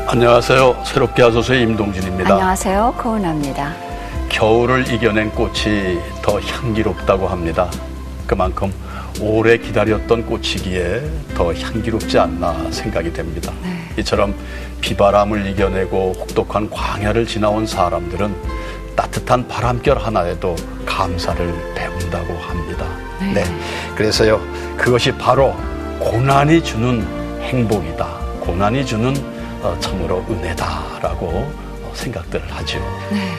안녕하세요. 새롭게 하소서의 임동진입니다. 안녕하세요. 고은아입니다. 겨울을 이겨낸 꽃이 더 향기롭다고 합니다. 그만큼 오래 기다렸던 꽃이기에 더 향기롭지 않나 생각이 됩니다. 이처럼 비바람을 이겨내고 혹독한 광야를 지나온 사람들은 따뜻한 바람결 하나에도 감사를 배운다고 합니다. 네. 그래서요, 그것이 바로 고난이 주는 행복이다. 고난이 주는 참으로 은혜다라고 생각들을 하죠. 네.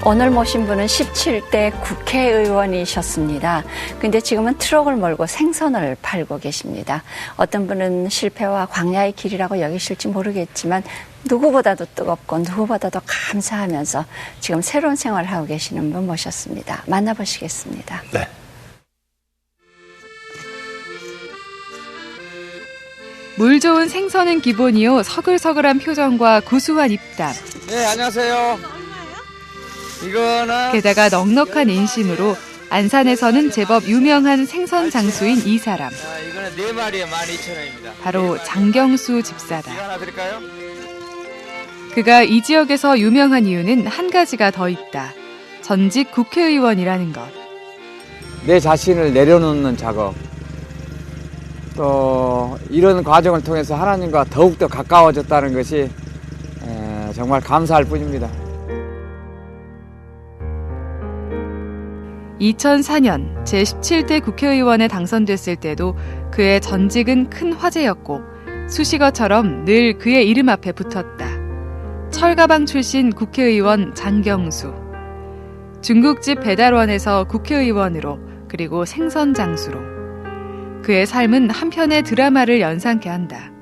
오늘 모신 분은 17대 국회의원이셨습니다. 근데 지금은 트럭을 몰고 생선을 팔고 계십니다. 어떤 분은 실패와 광야의 길이라고 여기실지 모르겠지만 누구보다도 뜨겁고 누구보다도 감사하면서 지금 새로운 생활을 하고 계시는 분 모셨습니다. 만나보시겠습니다. 네. 물 좋은 생선은 기본이요. 서글서글한 표정과 구수한 입담. 네, 안녕하세요. 이거는 게다가 넉넉한 인심으로 안산에서는 제법 유명한 생선 장수인 이 사람. 이거는 4마리에 12,000원입니다. 바로 장경수 집사다. 이거 하나 드릴까요? 그가 이 지역에서 유명한 이유는 한 가지가 더 있다. 전직 국회의원이라는 것. 내 자신을 내려놓는 작업. 또 이런 과정을 통해서 하나님과 더욱더 가까워졌다는 것이 정말 감사할 뿐입니다. 2004년 제17대 국회의원에 당선됐을 때도 그의 전직은 큰 화제였고 수식어처럼 늘 그의 이름 앞에 붙었다. 철가방 출신 국회의원 장경수. 중국집 배달원에서 국회의원으로 그리고 생선 장수로. 그의 삶은 한편의 드라마를 연상케 한다.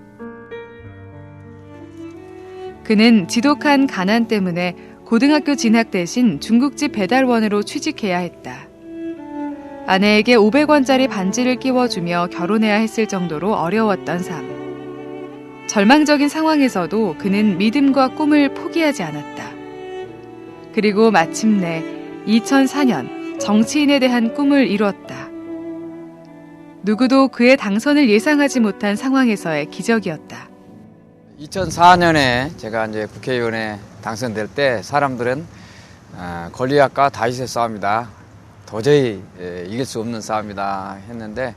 그는 지독한 가난 때문에 고등학교 진학 대신 중국집 배달원으로 취직해야 했다. 아내에게 500원짜리 반지를 끼워주며 결혼해야 했을 정도로 어려웠던 삶. 절망적인 상황에서도 그는 믿음과 꿈을 포기하지 않았다. 그리고 마침내 2004년 정치인에 대한 꿈을 이뤘다. 누구도 그의 당선을 예상하지 못한 상황에서의 기적이었다. 2004년에 제가 이제 국회의원에 당선될 때 사람들은 골리앗과 다윗의 싸움이다. 도저히 이길 수 없는 싸움이다 했는데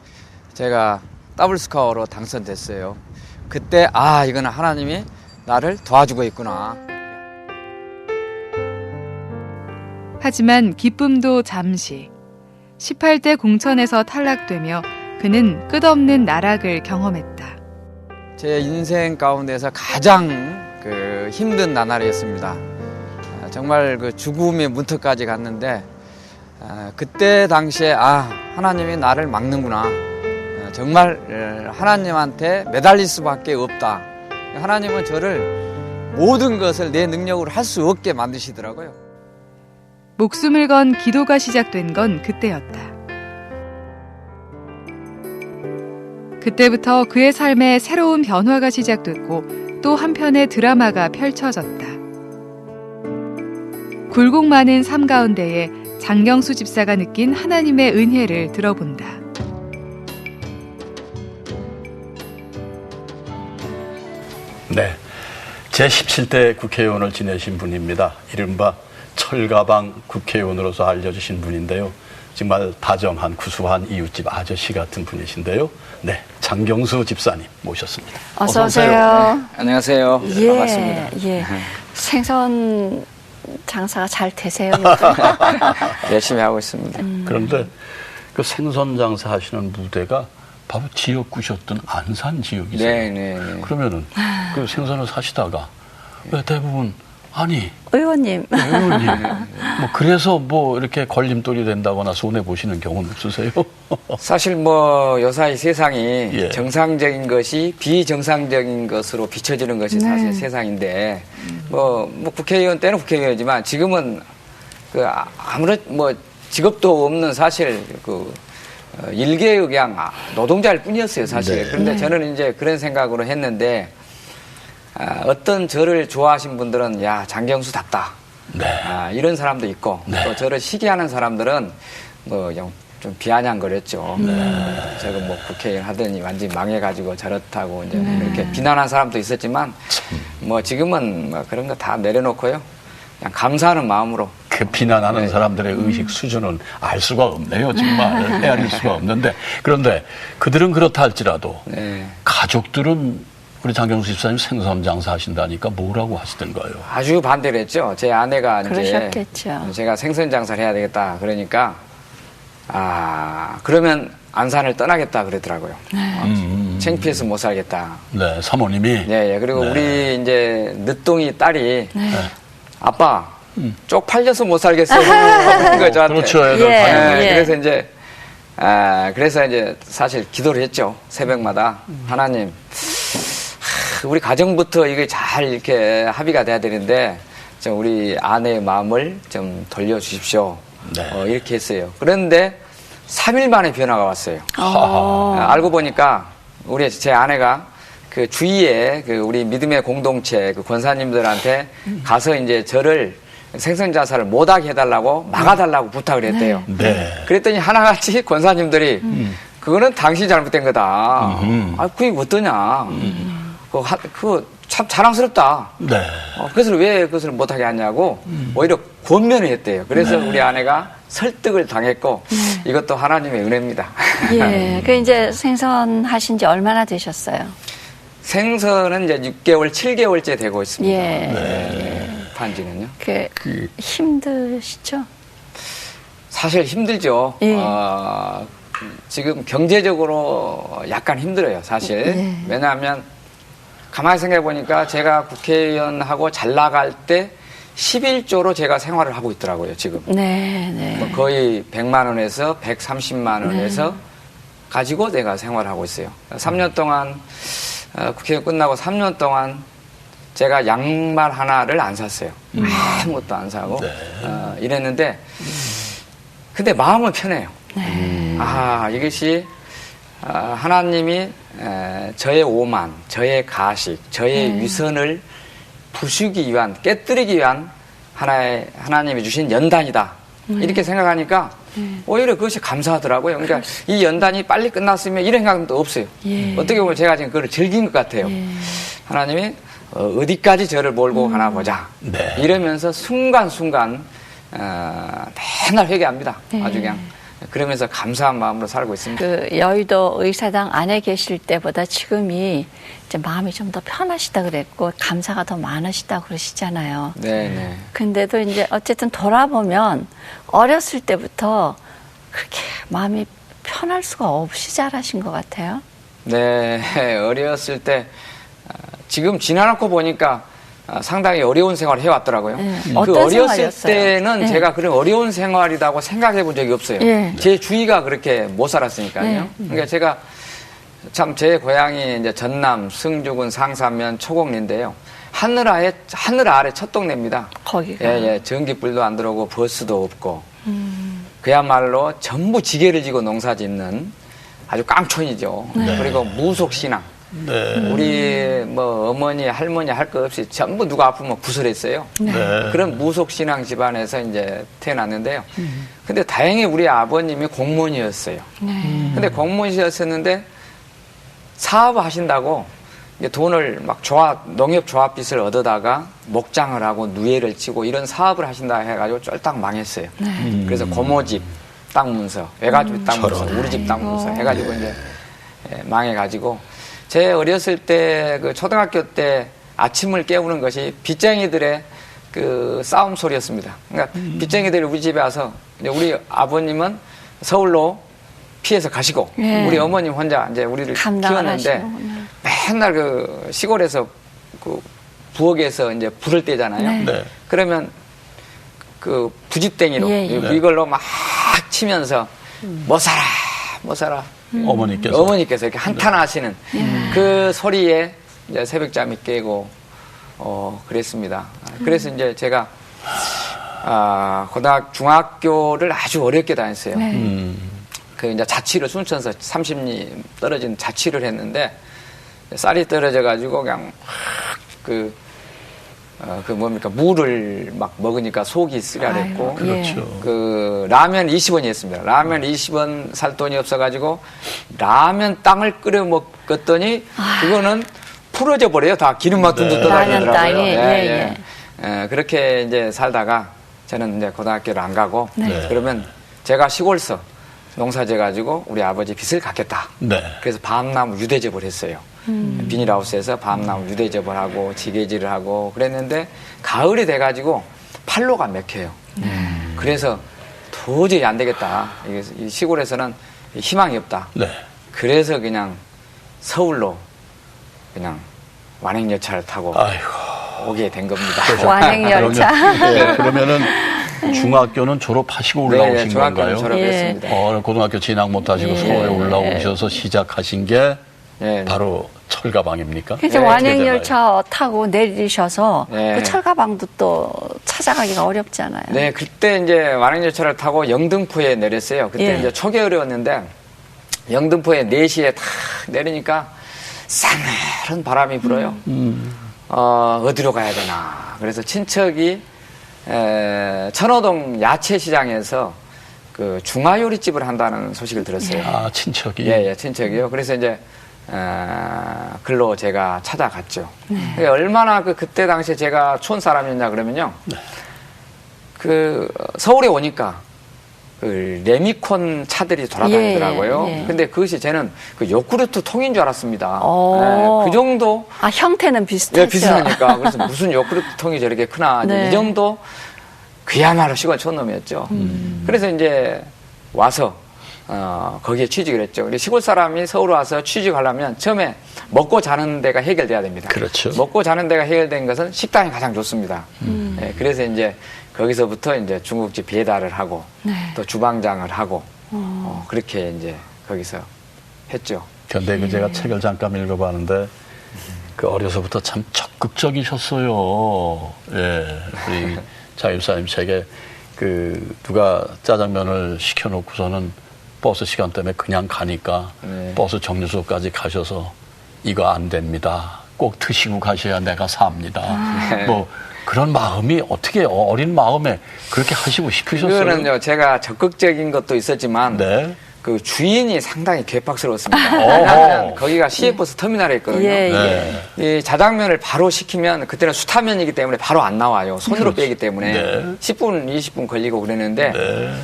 제가 더블 스코어로 당선됐어요. 그때 이거는 하나님이 나를 도와주고 있구나. 하지만 기쁨도 잠시. 18대 공천에서 탈락되며 그는 끝없는 나락을 경험했다. 제 인생 가운데서 가장 힘든 나날이었습니다. 정말 죽음의 문턱까지 갔는데 그때 당시에 하나님이 나를 막는구나. 정말 하나님한테 매달릴 수밖에 없다. 하나님은 저를 모든 것을 내 능력으로 할 수 없게 만드시더라고요. 목숨을 건 기도가 시작된 건 그때였다. 그때부터 그의 삶에 새로운 변화가 시작됐고 또 한편의 드라마가 펼쳐졌다. 굴곡 많은 삶 가운데에 장경수 집사가 느낀 하나님의 은혜를 들어본다. 네. 제17대 국회의원을 지내신 분입니다. 이른바 철가방 국회의원으로서 알려주신 분인데요. 정말 다정한 구수한 이웃집 아저씨 같은 분이신데요. 네, 장경수 집사님 모셨습니다. 어서 오세요. 안녕하세요. 반갑습니다. 예. 생선 장사가 잘 되세요? 열심히 하고 있습니다. 그런데 그 생선 장사 하시는 무대가 바로 지역구셨던 안산 지역이세요. 네. 그러면은 그 생선을 사시다가 왜 대부분 의원님. 의원님 그래서 이렇게 걸림돌이 된다거나 손해 보시는 경우는 없으세요? 사실 요사이 세상이 정상적인 것이 비정상적인 것으로 비춰지는 것이 사실 세상인데 국회의원 때는 국회의원이지만 지금은 아무런 직업도 없는 사실 일개의 그냥 노동자일 뿐이었어요 사실. 그런데 저는 이제 그런 생각으로 했는데 어떤 저를 좋아하신 분들은 장경수답다. 이런 사람도 있고 또 저를 시기하는 사람들은 그냥 좀 비아냥거렸죠. 제가 뭐 국회의원 하더니 완전히 망해가지고 저렇다고 이제 이렇게 비난한 사람도 있었지만 뭐 지금은 뭐 그런 거 다 내려놓고요. 그냥 감사하는 마음으로. 그 비난하는 사람들의 의식 수준은 알 수가 없네요. 정말 헤아릴 수가 없는데 그런데 그들은 그렇다 할지라도 네. 가족들은 우리 장경수 집사님 생선 장사 하신다니까 뭐라고 하시던가요? 아주 반대를 했죠. 제 아내가 이제 그러셨겠죠. 제가 생선 장사를 해야 되겠다 그러니까 그러면 안산을 떠나겠다 그러더라고요. 창피해서 못 살겠다. 네, 사모님이. 예, 그리고 네. 우리 이제 늦둥이 딸이 아빠 쪽팔려서 못 살겠어요. 하는 거죠. 저한테. 그렇죠. 애들 예. 당연히. 그래서 이제 사실 기도를 했죠. 새벽마다 하나님. 우리 가정부터 이게 잘 이렇게 합의가 돼야 되는데 좀 우리 아내의 마음을 좀 돌려주십시오. 네. 이렇게 했어요. 그런데 3일 만에 변화가 왔어요. 하하. 알고 보니까 제 아내가 그 주위에 그 우리 믿음의 공동체 그 권사님들한테 가서 이제 저를 생선 장사를 못하게 해달라고 막아달라고 부탁을 했대요. 네. 그랬더니 하나같이 권사님들이 그거는 당신이 잘못된 거다. 그게 어떠냐. 그거 참 자랑스럽다. 네. 그것을 왜 그것을 못하게 하냐고 오히려 권면을 했대요. 그래서 우리 아내가 설득을 당했고 이것도 하나님의 은혜입니다. 예. 그 이제 생선 하신 지 얼마나 되셨어요? 생선은 이제 6개월, 7개월째 되고 있습니다. 예. 판지는요. 힘드시죠? 사실 힘들죠. 예. 지금 경제적으로 약간 힘들어요, 사실. 예. 왜냐하면 가만히 생각해 보니까 제가 국회의원하고 잘 나갈 때 11조로 제가 생활을 하고 있더라고요, 지금. 네. 뭐 거의 100만 원에서 130만 원에서 가지고 내가 생활하고 있어요. 3년 동안 국회의원 끝나고 3년 동안 제가 양말 하나를 안 샀어요. 아무것도 안 사고 이랬는데 근데 마음은 편해요. 이것이 하나님이 저의 오만, 저의 가식, 저의 위선을 부수기 위한, 깨뜨리기 위한 하나님이 주신 연단이다. 이렇게 생각하니까 오히려 그것이 감사하더라고요. 그러니까 이 연단이 빨리 끝났으면 이런 생각도 없어요. 어떻게 보면 제가 지금 그걸 즐긴 것 같아요. 하나님이 어디까지 저를 몰고 가나 보자. 네. 이러면서 순간순간 맨날 회개합니다. 아주 그냥. 그러면서 감사한 마음으로 살고 있습니다. 그 여의도 의사당 안에 계실 때보다 지금이 이제 마음이 좀 더 편하시다 그랬고 감사가 더 많으시다 그러시잖아요. 네. 근데도 이제 어쨌든 돌아보면 어렸을 때부터 그렇게 마음이 편할 수가 없이 자라신 것 같아요. 네, 어렸을 때 지금 지나놓고 보니까 상당히 어려운 생활을 해왔더라고요. 그 어떤 어렸을 생활이었어요? 때는 제가 그런 어려운 생활이라고 생각해 본 적이 없어요. 제 주위가 그렇게 못 살았으니까요. 그러니까 제가 참 제 고향이 이제 전남 승주군 상사면 초곡리인데요. 하늘 아래 첫 동네입니다. 거기가. 전기불도 안 들어오고 버스도 없고 그야말로 전부 지게를 지고 농사 짓는 아주 깡촌이죠. 그리고 무속신앙. 네. 우리 뭐 어머니 할머니 할 거 없이 전부 누가 아프면 구슬했어요. 네. 그런 무속신앙 집안에서 이제 태어났는데요. 근데 다행히 우리 아버님이 공무원이었어요. 근데 공무원이셨었는데 사업을 하신다고 이제 돈을 막 농협 조합빚을 얻어다가 목장을 하고 누에를 치고 이런 사업을 하신다 해가지고 쫄딱 망했어요. 그래서 고모집 땅 문서, 외가집 땅 문서, 우리 집 땅 문서 해가지고 이제 망해가지고 제 어렸을 때 그 초등학교 때 아침을 깨우는 것이 빚쟁이들의 그 싸움 소리였습니다. 그러니까 빚쟁이들이 우리 집에 와서 이제 우리 아버님은 서울로 피해서 가시고 우리 어머님 혼자 이제 우리를 키웠는데 맨날 그 시골에서 그 부엌에서 이제 불을 떼잖아요. 네. 그러면 그 부집땡이로 이걸로 막 치면서 못 살아. 어머니께서 이렇게 한탄하시는 그 소리에 이제 새벽잠이 깨고 그랬습니다. 그래서 이제 제가 중학교를 아주 어렵게 다녔어요. 그 이제 자취를 순천서 30리 떨어진 자취를 했는데 쌀이 떨어져 가지고 그냥 그 그 뭡니까 물을 막 먹으니까 속이 쓰라랬고 아이고, 예. 그렇죠. 그 라면 20원이었습니다. 라면 20원 살 돈이 없어가지고 라면 땅을 끓여 먹었더니 그거는 풀어져 버려요. 다 기름만 둔둔 네. 떠다니더라고요. 라면 땅이, 예. 그렇게 이제 살다가 저는 이제 고등학교를 안 가고 네. 그러면 제가 시골서 농사져 가지고 우리 아버지 빚을 갚겠다. 네. 그래서 밤나무 유대접을 했어요. 비닐하우스에서 밤나무 유대접을 하고 지게질을 하고 그랬는데 가을이 돼가지고 팔로가 맥혀요. 그래서 도저히 안 되겠다. 이 시골에서는 희망이 없다. 네. 그래서 그냥 서울로 그냥 완행열차를 타고 아이고. 오게 된 겁니다. 완행열차. 네, 그러면은 중학교는 졸업하시고 네, 올라오신 중학교는 건가요? 졸업했습니다. 고등학교 진학 못하시고 예. 서울에 올라오셔서 시작하신 게 네. 바로 철가방입니까? 그래서 네, 완행열차 타고 내리셔서 네. 그 철가방도 또 찾아가기가 어렵잖아요. 네, 그때 이제 완행열차를 타고 영등포에 내렸어요. 그때 예. 이제 초겨울이었는데 영등포에 4시에 탁 내리니까 싸늘한 바람이 불어요. 어디로 가야 되나. 그래서 친척이 천호동 야채시장에서 그 중화요리집을 한다는 소식을 들었어요. 아, 친척이. 예, 친척이요. 그래서 이제 글로 제가 찾아갔죠. 얼마나 그때 당시에 제가 촌 사람이었냐 그러면요. 그 서울에 오니까 그 레미콘 차들이 돌아다니더라고요. 예, 예. 근데 그것이 저는 그 요구르트 통인 줄 알았습니다. 오. 그 정도 아, 형태는 비슷하죠. 예, 비슷하니까. 그래서 무슨 요구르트 통이 저렇게 크나. 네. 이 정도 그야말로 시골 촌놈이었죠. 그래서 이제 와서 거기에 취직을 했죠. 우리 시골 사람이 서울 와서 취직하려면 처음에 먹고 자는 데가 해결돼야 됩니다. 그렇죠. 먹고 자는 데가 해결된 것은 식당이 가장 좋습니다. 예, 그래서 이제 거기서부터 이제 중국집 배달을 하고 네. 또 주방장을 하고 그렇게 이제 거기서 했죠. 근데 그 제가 책을 잠깐 읽어봤는데 그 어려서부터 참 적극적이셨어요. 예, 우리 자율사님 책에 그 누가 짜장면을 시켜놓고서는 버스 시간 때문에 그냥 가니까 네. 버스 정류소까지 가셔서 이거 안 됩니다. 꼭 드시고 가셔야 내가 삽니다. 네. 뭐 그런 마음이 어떻게 어린 마음에 그렇게 하시고 싶으셨어요? 그거는요, 제가 적극적인 것도 있었지만 네. 그 주인이 상당히 괴팍스러웠습니다. 어허. 왜냐하면 거기가 시외버스 터미널에 있거든요. 예, 네. 이 자장면을 바로 시키면 그때는 수타면이기 때문에 바로 안 나와요. 손으로 빼기 때문에 네. 10분, 20분 걸리고 그랬는데 네.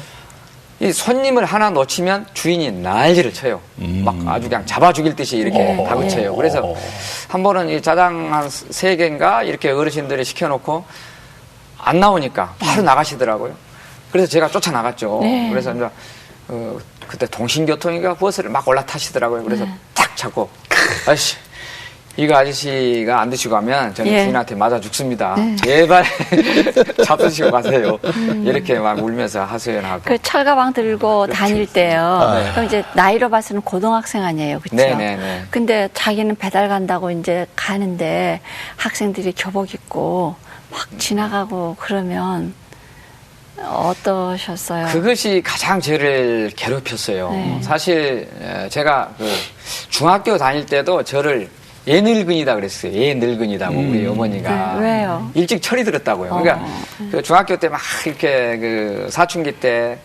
이 손님을 하나 놓치면 주인이 난리를 쳐요. 막 아주 그냥 잡아 죽일 듯이 이렇게 어허. 다그쳐요. 그래서 어허. 한 번은 이 짜장 한 3개인가 이렇게 어르신들이 시켜놓고 안 나오니까 바로 나가시더라고요. 그래서 제가 쫓아나갔죠. 네. 그래서 이제 그때 동신교통인가 버스를 막 올라타시더라고요. 그래서 탁 잡고 아저씨 이거 아저씨가 안 드시고 가면 저는 예. 주인한테 맞아 죽습니다. 제발 잡수시고 가세요. 이렇게 막 울면서 하소연하고. 그 철가방 들고 다닐 때요. 네. 그럼 이제 나이로 봐서는 고등학생 아니에요, 그렇죠? 네네네. 근데 자기는 배달 간다고 이제 가는데 학생들이 교복 입고 막 지나가고 그러면 어떠셨어요? 그것이 가장 저를 괴롭혔어요. 네. 사실 제가 그 중학교 다닐 때도 저를 예늙은이다 그랬어요. 예늙은이다고 우리 어머니가. 네, 왜요? 일찍 철이 들었다고요. 그러니까 그 중학교 때 막 이렇게 그 사춘기 때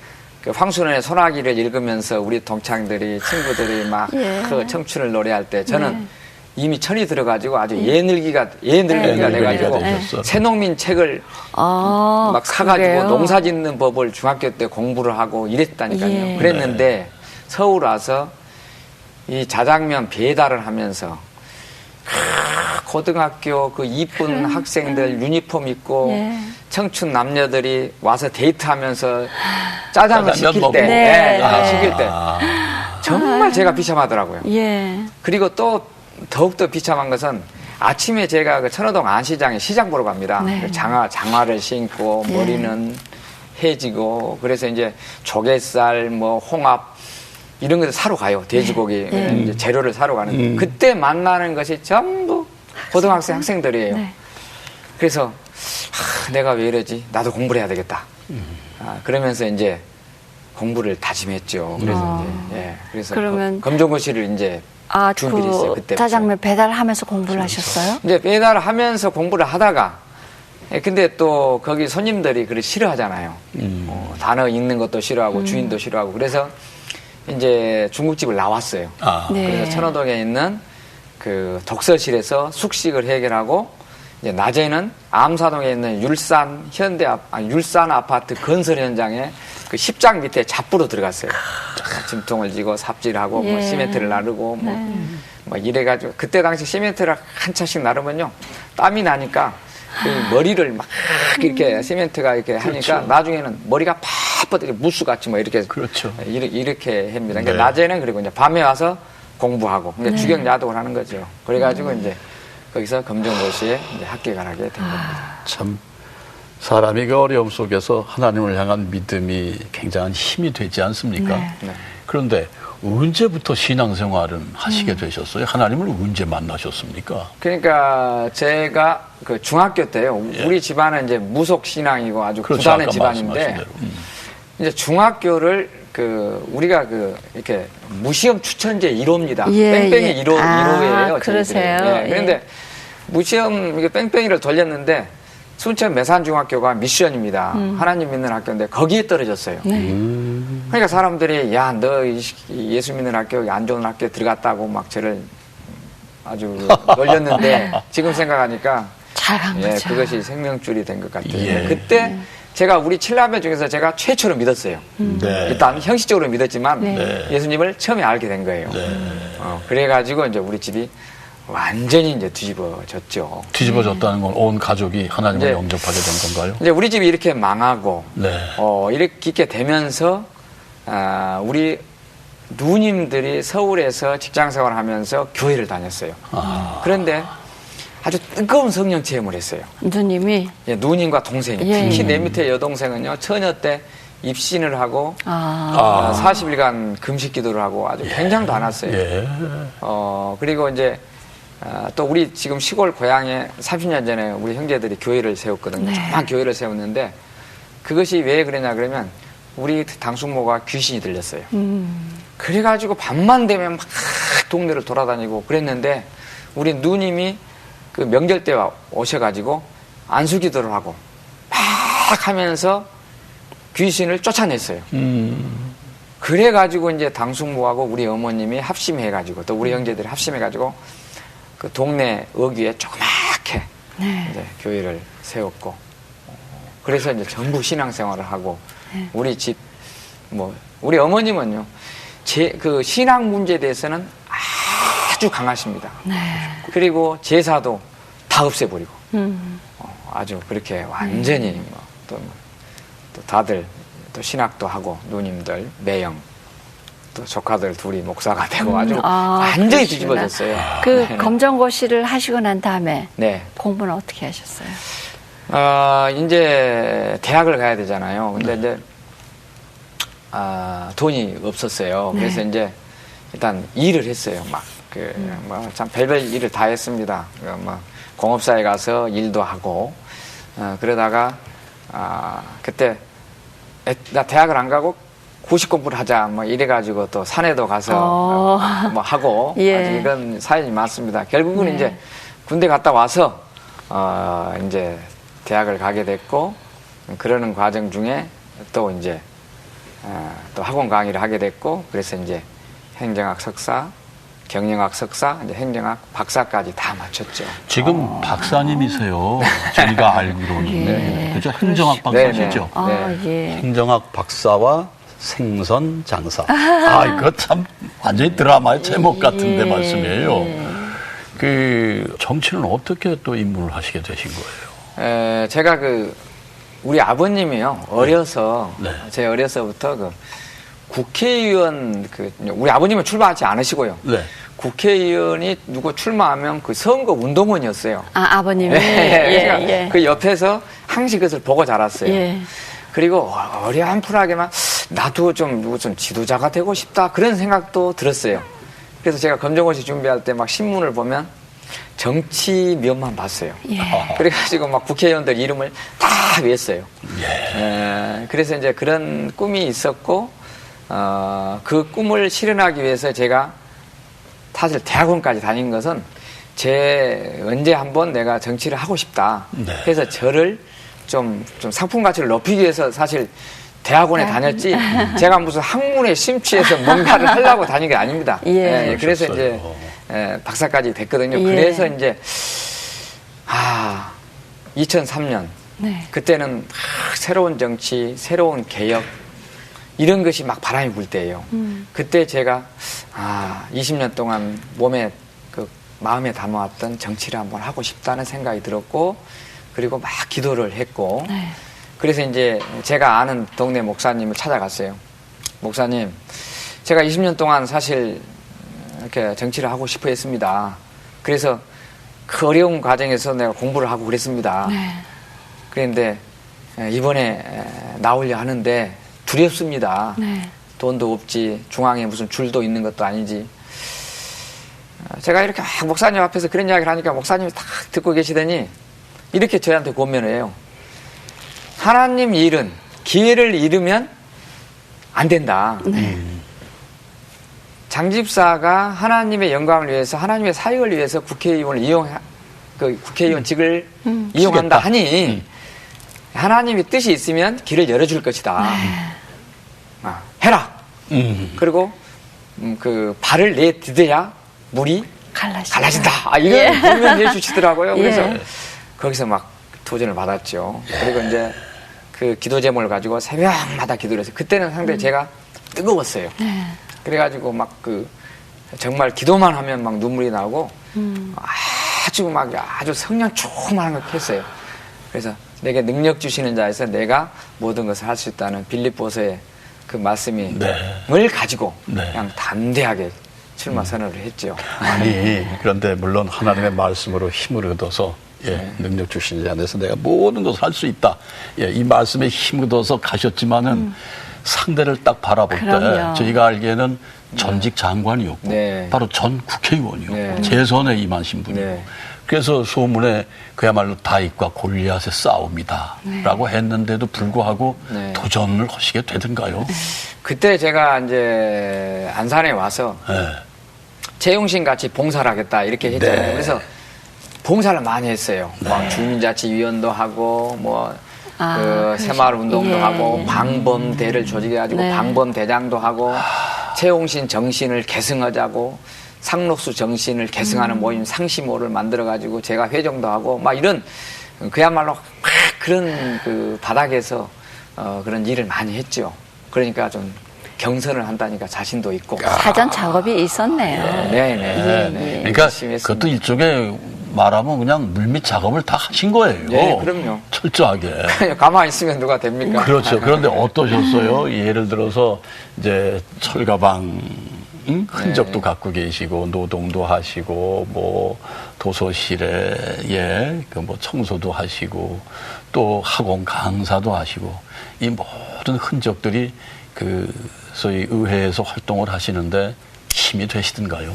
그 황순원의 소나기를 읽으면서 우리 동창들이 친구들이 막 예. 그 청춘을 노래할 때 저는 네. 이미 철이 들어가지고 아주 예늙은이가 돼가지고 되셨어. 새농민 책을 아, 막 사가지고 그래요? 농사 짓는 법을 중학교 때 공부를 하고 이랬다니까요. 예. 그랬는데 서울 와서 이 자장면 배달을 하면서 고등학교 그 이쁜 학생들 유니폼 입고 예. 청춘 남녀들이 와서 데이트하면서 짜장을 짜장면 시킬 먹고. 때, 네. 시킬 때 정말 제가 비참하더라고요. 예. 그리고 또 더욱더 비참한 것은 아침에 제가 그 천호동 안시장에 시장 보러 갑니다. 네. 그 장화를 신고 네. 머리는 해지고 그래서 이제 조갯살 뭐 홍합 이런 것을 사러 가요. 돼지고기 네. 이제 재료를 사러 가는데 그때 만나는 것이 전부 고등학생 학생들이에요. 네. 그래서 내가 왜 이러지? 나도 공부를 해야 되겠다. 그러면서 이제 공부를 다짐했죠. 그래서 이제 그래서 그러면- 검정고시를 이제 아, 준비를 했어요. 그 그때부터. 짜장면 배달하면서 공부를 하셨어요? 이제 배달을 하면서 공부를 하다가 근데 또 거기 손님들이 그걸 싫어하잖아요. 단어 읽는 것도 싫어하고 주인도 싫어하고 그래서 이제 중국집을 나왔어요. 아, 네. 그래서 천호동에 있는 그 독서실에서 숙식을 해결하고 이제 낮에는 암사동에 있는 율산 아파트 건설 현장에 그 십장 밑에 잡부로 들어갔어요. 짐통을 지고 삽질하고 뭐 예. 시멘트를 나르고 뭐 이래가지고 그때 당시 시멘트를 한 차씩 나르면요 땀이 나니까 그 머리를 막 이렇게 시멘트가 이렇게 하니까 나중에는 머리가 파뿌게 무수같이 뭐 이렇게 그렇죠. 이렇게 합니다. 그러니까 네. 낮에는 그리고 이제 밤에 와서 공부하고 그러니까 주경 야독을 하는 거죠. 그래가지고 이제 거기서 검정고시에 이제 합격을 하게 된 겁니다. 참 사람이 그 어려움 속에서 하나님을 향한 믿음이 굉장한 힘이 되지 않습니까? 네. 네. 그런데 언제부터 신앙생활은 하시게 되셨어요? 하나님을 언제 만나셨습니까? 그러니까 제가 그 중학교 때요. 우리 집안은 이제 무속 신앙이고 아주 그렇죠. 부단의 아까 집안인데 말씀하신 대로. 이제 중학교를 그 우리가 그 이렇게 무시험 추천제 1호입니다. 예, 뺑뺑이 예. 1호예요. 그러세요. 그런데 예. 무시험 이게 뺑뺑이를 돌렸는데 순천 매산중학교가 미션입니다. 하나님 믿는 학교인데 거기에 떨어졌어요. 그러니까 사람들이 야, 너 예수 믿는 학교 안 좋은 학교에 들어갔다고 막 저를 아주 놀렸는데 지금 생각하니까 잘 간 예, 거죠. 그것이 생명줄이 된 것 같아요. 예. 그때 제가 우리 7남매 중에서 제가 최초로 믿었어요. 네. 일단 형식적으로 믿었지만 네. 예수님을 처음에 알게 된 거예요. 그래가지고 이제 우리 집이 완전히 이제 뒤집어졌죠. 뒤집어졌다는 건 온 가족이 하나님을 이제- 영접하게 된 건가요? 이제 우리 집이 이렇게 망하고 네. 이렇게 되면서 우리 누님들이 서울에서 직장 생활을 하면서 교회를 다녔어요. 그런데 아주 뜨거운 성령 체험을 했어요. 누님이 예, 누님과 동생이. 예. 특히 내 밑에 여동생은요, 처녀 때 입신을 하고, 아, 40일간 금식 기도를 하고 아주 굉장도 안 왔어요. 예. 그리고 이제, 또 우리 지금 시골 고향에 30년 전에 우리 형제들이 교회를 세웠거든요. 네. 조그만 교회를 세웠는데, 그것이 왜 그러냐 그러면, 우리 당숙모가 귀신이 들렸어요. 그래가지고 밤만 되면 막 동네를 돌아다니고 그랬는데, 우리 누님이 그 명절 때 오셔가지고 안수 기도를 하고 막 하면서 귀신을 쫓아냈어요. 그래가지고 이제 당숙모하고 우리 어머님이 합심해가지고 또 우리 형제들이 합심해가지고 그 동네 어귀에 조그맣게 네. 이제 교회를 세웠고 그래서 이제 전부 신앙생활을 하고 우리 집 뭐 우리 어머님은요 그 신앙 문제에 대해서는 아주 강하십니다. 그리고 제사도 다 없애버리고 아주 그렇게 완전히 또 다들 또 신학도 하고 누님들 매형 또 조카들 둘이 목사가 되고 아주 완전히 그러시구나. 뒤집어졌어요. 그 검정고시를 하시고 난 다음에 네. 공부는 어떻게 하셨어요? 이제 대학을 가야 되잖아요. 근데 이제 돈이 없었어요. 그래서 이제 일단 일을 했어요. 참 별별 일을 다 했습니다. 공업사에 가서 일도 하고 그러다가 그때 나 대학을 안 가고 고시 공부를 하자 뭐 이래가지고 또 산에도 가서 뭐 하고 예. 아주 이런 사연이 많습니다. 결국은 네. 이제 군대 갔다 와서 이제 대학을 가게 됐고 그러는 과정 중에 또 이제 또 학원 강의를 하게 됐고 그래서 이제 행정학 석사, 경영학 석사, 이제 행정학 박사까지 다 마쳤죠. 지금 박사님이세요. 저희가 알기로는. 네. 그죠? 행정학 박사시죠? 예. 행정학 박사와 생선 장사. 이거 참 완전히 드라마의 제목 같은데 예. 말씀이에요. 그 정치는 어떻게 또 입문을 하시게 되신 거예요? 제가 우리 아버님이요 어려서 네. 제 어려서부터 국회의원 우리 아버님은 출마하지 않으시고요. 네. 국회의원이 누구 출마하면 그 선거 운동원이었어요. 아버님이 그러니까 그 옆에서 항상 그것을 보고 자랐어요. 예. 그리고 어리한풀하게만 나도 누구 좀 지도자가 되고 싶다 그런 생각도 들었어요. 그래서 제가 검정고시 준비할 때 막 신문을 보면 정치 면만 봤어요. 그래가지고 막 국회의원들 이름을 다 외웠어요. 그래서 이제 그런 꿈이 있었고 그 꿈을 실현하기 위해서 제가 사실 대학원까지 다닌 것은 언제 한번 내가 정치를 하고 싶다. 네. 그래서 저를 좀 상품 가치를 높이기 위해서 사실 대학원에 다녔지 제가 무슨 학문에 심취해서 뭔가를 하려고 다닌 게 아닙니다. 예. 그래서 이제 박사까지 됐거든요. 예. 그래서 이제 2003년 네. 그때는 막 새로운 정치, 새로운 개혁 이런 것이 막 바람이 불 때예요. 그때 제가 20년 동안 마음에 담아왔던 정치를 한번 하고 싶다는 생각이 들었고 그리고 막 기도를 했고 네. 그래서 이제 제가 아는 동네 목사님을 찾아갔어요. 목사님, 제가 20년 동안 사실 이렇게 정치를 하고 싶어 했습니다. 그래서 그 어려운 과정에서 내가 공부를 하고 그랬습니다. 네. 그런데 이번에 나오려 하는데 두렵습니다. 네. 돈도 없지, 중앙에 무슨 줄도 있는 것도 아니지. 제가 이렇게 막 목사님 앞에서 그런 이야기를 하니까 목사님이 딱 듣고 계시더니 이렇게 저희한테 권면을 해요. 하나님 일은 기회를 잃으면 안 된다. 장집사가 하나님의 영광을 위해서 하나님의 사역을 위해서 국회의원을 국회의원직을 이용한다 하니 하나님의 뜻이 있으면 길을 열어줄 것이다. 해라. 그리고 그 발을 내디뎌야 물이 갈라진다. 이런 권면을 해주시더라고요. 그래서 거기서 막 도전을 받았죠. 그리고 이제 그 기도 제목을 가지고 새벽마다 기도를 했어요. 그때는 상당히 제가 뜨거웠어요. 그래가지고 막 정말 기도만 하면 막 눈물이 나고 아주 성령 충만한 걸 했어요. 그래서 내게 능력 주시는 자에서 내가 모든 것을 할 수 있다는 빌립보서의 그 말씀을 가지고 그냥 담대하게 출마 선언을 했죠. 아니, 그런데 물론 하나님의 말씀으로 힘을 얻어서 능력 주신 자 안에서 내가 모든 것을 할 수 있다. 이 말씀에 힘을 얻어서 가셨지만은 상대를 딱 바라볼 그럼요. 때 저희가 알기에는 전직 장관이었고 바로 전 국회의원이었고 재선에 임하신 분이고 그래서 소문에 그야말로 다윗과 골리앗의 싸움이다라고 했는데도 불구하고 도전을 하시게 되던가요? 그때 제가 이제 안산에 와서 재용신 같이 봉사를 하겠다 이렇게 했잖아요. 그래서 봉사를 많이 했어요. 막 주민자치위원도 하고 새마을 운동도 하고 방범대를 조직해가지고 방범대장도 하고 채용신 정신을 계승하자고 상록수 정신을 계승하는 모임 상시모를 만들어가지고 제가 회정도 하고 막 이런 그야말로 막 그런 그 바닥에서 그런 일을 많이 했죠. 그러니까 좀 경선을 한다니까 자신도 있고 사전 작업이 있었네요. 네네. 그러니까 그것도 일종의 말하면 그냥 물밑 작업을 다 하신 거예요. 네, 그럼요. 철저하게. 가만히 있으면 누가 됩니까? 그렇죠. 그런데 어떠셨어요? 예를 들어서 이제 철가방 흔적도 갖고 계시고 노동도 하시고 뭐 도서실에 청소도 하시고 또 학원 강사도 하시고 이 모든 흔적들이 소위 의회에서 활동을 하시는데 힘이 되시던가요?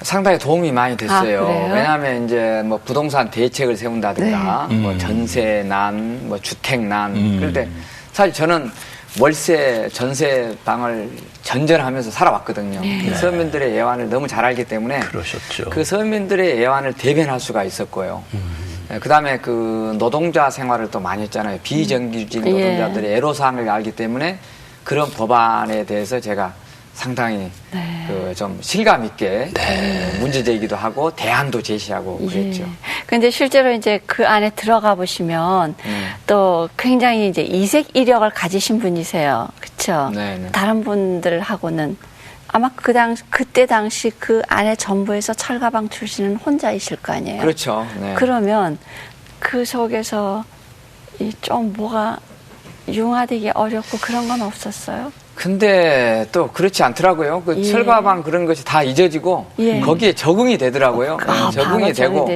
상당히 도움이 많이 됐어요. 왜냐하면 이제 부동산 대책을 세운다든가 전세난, 주택난. 그런데 사실 저는 월세 전세 방을 전전하면서 살아왔거든요. 서민들의 애환을 너무 잘 알기 때문에 그러셨죠. 그 서민들의 애환을 대변할 수가 있었고요. 그다음에 그 노동자 생활을 또 많이 했잖아요. 비정규직 노동자들의 애로사항을 알기 때문에 그런 법안에 대해서 제가 상당히 좀 실감 있게 문제 제기도 하고 대안도 제시하고 그랬죠. 그런데 실제로 이제 그 안에 들어가 보시면 또 굉장히 이제 이색 이력을 가지신 분이세요. 그렇죠? 다른 분들하고는 아마 그때 당시 그 안에 정부에서 철가방 출신은 혼자이실 거 아니에요. 그렇죠. 그러면 그 속에서 좀 뭐가 융화되기 어렵고 그런 건 없었어요? 근데 또 그렇지 않더라고요. 철가방 그런 것이 다 잊어지고 거기에 적응이 되더라고요. 적응이 되고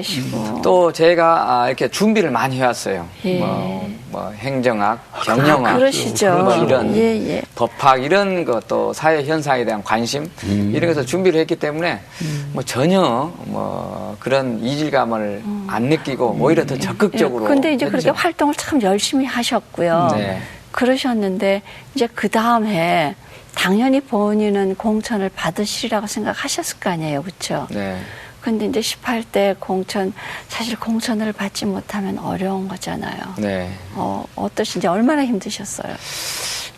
또 제가 이렇게 준비를 많이 해왔어요. 행정학, 경영학, 이런 법학 이런 것도 사회 현상에 대한 관심 이런 것을 준비를 했기 때문에 전혀 그런 이질감을 안 느끼고 오히려 더 적극적으로. 근데 이제 그렇게 활동을 참 열심히 하셨고요. 그러셨는데 이제 그 다음 해 당연히 본인은 공천을 받으시리라고 생각하셨을 거 아니에요, 그렇죠? 근데 이제 18대 공천, 사실 공천을 받지 못하면 어려운 거잖아요. 네. 어떠신지, 얼마나 힘드셨어요?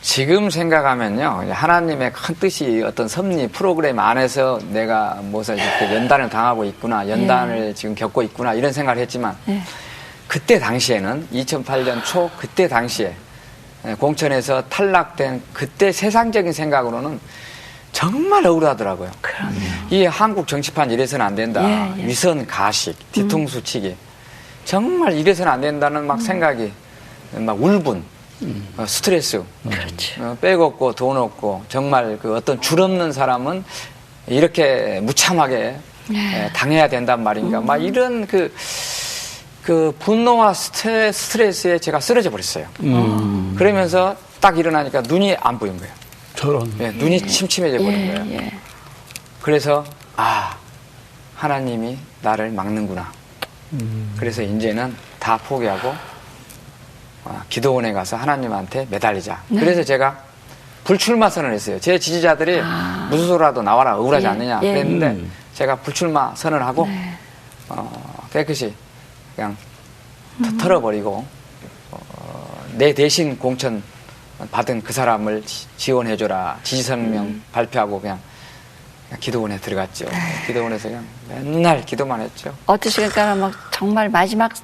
지금 생각하면요, 하나님의 큰 뜻이 어떤 섭리 프로그램 안에서 내가 무엇을 이렇게 연단을 당하고 있구나, 연단을 지금 겪고 있구나, 이런 생각을 했지만, 그때 당시에는 2008년 초 그때 당시에 공천에서 탈락된 그때 세상적인 생각으로는 정말 억울하더라고요. 그럼요. 이 한국 정치판 이래서는 안 된다. 예. 위선 가식, 뒤통수 치기. 정말 이래서는 안 된다는 막 생각이, 막 울분, 스트레스. 그렇죠. 백 없고 돈 없고 정말 그 어떤 줄 없는 사람은 이렇게 무참하게 당해야 된단 말인가. 막 이런 그 분노와 스트레스에 제가 쓰러져 버렸어요. 그러면서 딱 일어나니까 눈이 안 보인 거예요. 저런. 눈이 침침해져 버린 거예요. 예. 그래서 하나님이 나를 막는구나. 그래서 이제는 다 포기하고 기도원에 가서 하나님한테 매달리자. 그래서 제가 불출마 선언했어요. 제 지지자들이 무슨 소리라도 나와라, 억울하지 않느냐 그랬는데 제가 불출마 선언을 하고 깨끗이 그냥 털어버리고 내 대신 공천 받은 그 사람을 지원해줘라, 지지선명 발표하고 그냥 기도원에 들어갔죠. 기도원에서 그냥 맨날 기도만 했죠. 어떠실까요? 막 정말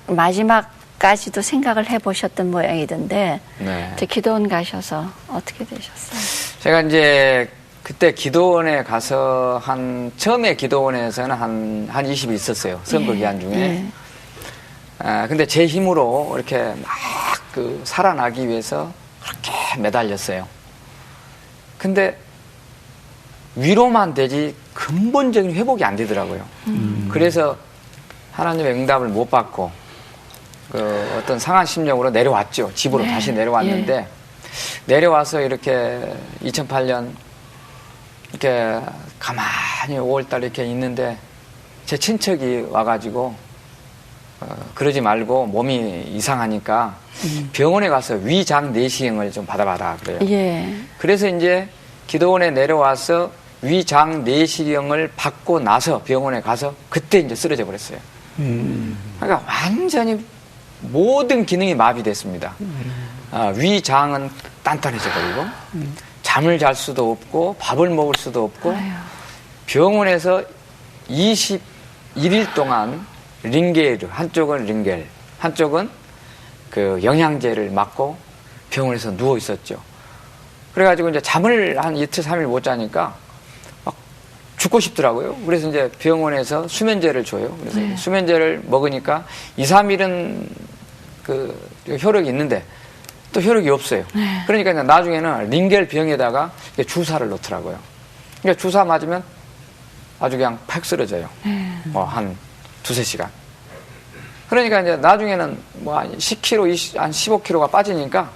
마지막까지도 생각을 해보셨던 모양이던데, 네. 이제 기도원 가셔서 어떻게 되셨어요? 제가 이제 그때 기도원에 가서 처음에 기도원에서는 한 20일 있었어요. 선거 기간 중에. 근데 제 힘으로 이렇게 막 살아나기 위해서 그렇게 매달렸어요. 근데 위로만 되지 근본적인 회복이 안 되더라고요. 그래서 하나님의 응답을 못 받고 어떤 상한 심령으로 내려왔죠. 집으로 다시 내려왔는데 내려와서 이렇게 2008년 이렇게 가만히 5월달 이렇게 있는데 제 친척이 와가지고 그러지 말고 몸이 이상하니까 병원에 가서 위장 내시경을 좀 받아봐라 그래요. 그래서 이제 기도원에 내려와서 위장 내시경을 받고 나서 병원에 가서 그때 이제 쓰러져 버렸어요. 그러니까 완전히 모든 기능이 마비됐습니다. 위장은 단단해져 버리고 잠을 잘 수도 없고 밥을 먹을 수도 없고 병원에서 21일 동안 링겔, 한쪽은 링겔, 한쪽은 그 영양제를 맞고 병원에서 누워 있었죠. 그래가지고 이제 잠을 한 이틀, 3일 못 자니까 막 죽고 싶더라고요. 그래서 이제 병원에서 수면제를 줘요. 그래서 수면제를 먹으니까 2, 3일은 그 효력이 있는데 또 효력이 없어요. 그러니까 이제 나중에는 링겔 병에다가 주사를 놓더라고요. 그러니까 주사 맞으면 아주 그냥 팍 쓰러져요. 한 2-3시간. 그러니까 이제 나중에는 뭐 한 10kg, 한 15kg가 빠지니까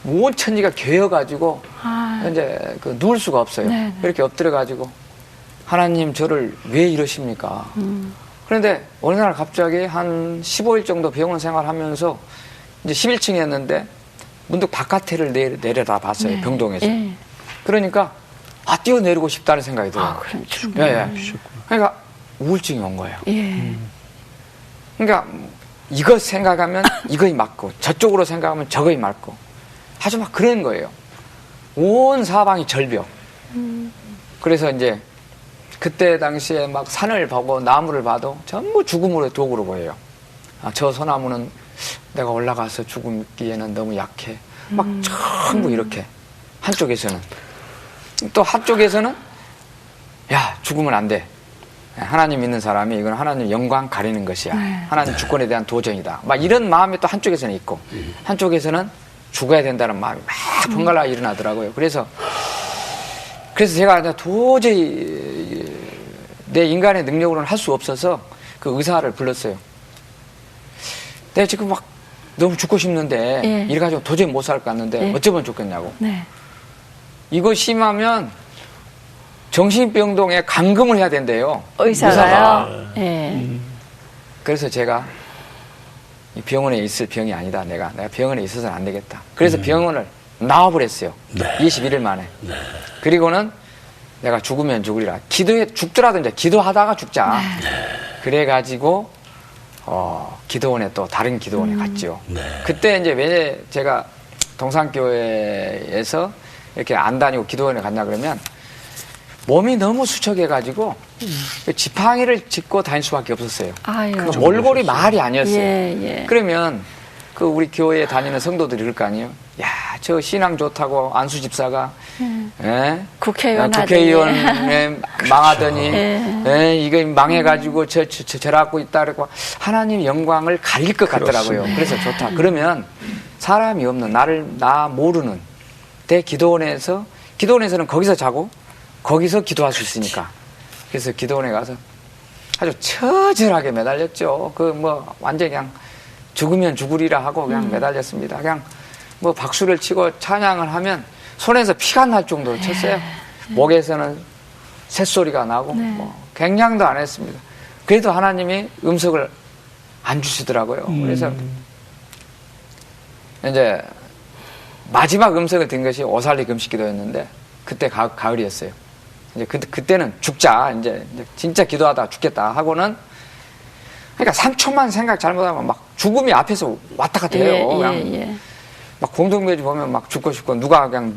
온 천지가 괴어가지고 이제 누울 수가 없어요. 이렇게 엎드려가지고 하나님 저를 왜 이러십니까? 그런데 어느 날 갑자기 한 15일 정도 병원 생활하면서 이제 11층이었는데 문득 바깥에를 내려다 봤어요. 병동에서. 그러니까 뛰어내리고 싶다는 생각이 들어요. 그러니까 우울증이 온 거예요. 그러니까 이거 생각하면 이거이 맞고 저쪽으로 생각하면 저거이 맞고 아주 막 그런 거예요. 온 사방이 절벽. 그래서 이제 그때 당시에 막 산을 보고 나무를 봐도 전부 죽음으로 도구로 보여요. 저 소나무는 내가 올라가서 죽기에는 너무 약해. 막 전부 이렇게. 한쪽에서는. 또 한쪽에서는 야, 죽으면 안 돼. 하나님 믿는 사람이 이건 하나님 영광 가리는 것이야. 하나님 주권에 대한 도전이다. 막 이런 마음이 또 한쪽에서는 있고 한쪽에서는 죽어야 된다는 마음이 막 번갈아 일어나더라고요. 그래서 제가 도저히 내 인간의 능력으로는 할 수 없어서 그 의사를 불렀어요. 내가 지금 막 너무 죽고 싶는데 이래 가지고 도저히 못 살 것 같는데 어쩌면 좋겠냐고. 이거 심하면 정신병동에 감금을 해야 된대요. 의사가요? 그래서 제가 이 병원에 있을 병이 아니다. 내가 병원에 있어서는 안 되겠다. 그래서 병원을 나와버렸어요. 21일 만에. 그리고는 내가 죽으면 죽으리라. 죽더라도 이제 기도하다가 죽자. 그래가지고, 기도원에 또 다른 기도원에 갔죠. 그때 이제 왜 제가 동산교회에서 이렇게 안 다니고 기도원에 갔냐 그러면 몸이 너무 수척해가지고 지팡이를 짚고 다닐 수밖에 없었어요. 아유. 그 몰골이 말이 아니었어요. 예. 그러면 그 우리 교회에 다니는 성도들이 이럴 거 아니에요. 야, 저 신앙 좋다고 안수 집사가 예? 국회의원에 망하더니 예, 이거 망해가지고 저라고 있다 그러고 하나님 영광을 가릴 것 같더라고요. 그래서 좋다. 그러면 사람이 없는 나 모르는 내 기도원에서는 거기서 자고 거기서 기도할 수 있으니까. 그래서 기도원에 가서 아주 처절하게 매달렸죠. 그 뭐 완전히 그냥 죽으면 죽으리라 하고 그냥 매달렸습니다. 그냥 뭐 박수를 치고 찬양을 하면 손에서 피가 날 정도로 쳤어요. 목에서는 새소리가 나고 뭐 갱냥도 안 했습니다. 그래도 하나님이 음성을 안 주시더라고요. 그래서 이제 마지막 음성을 든 것이 오살리 금식 기도였는데 그때 가을이었어요. 이제 그때는 죽자. 이제 진짜 기도하다가 죽겠다 하고는 그러니까 3초만 생각 잘못하면 막 죽음이 앞에서 왔다 갔다 해요. 그냥 막 공동묘지 보면 막 죽고 싶고 누가 그냥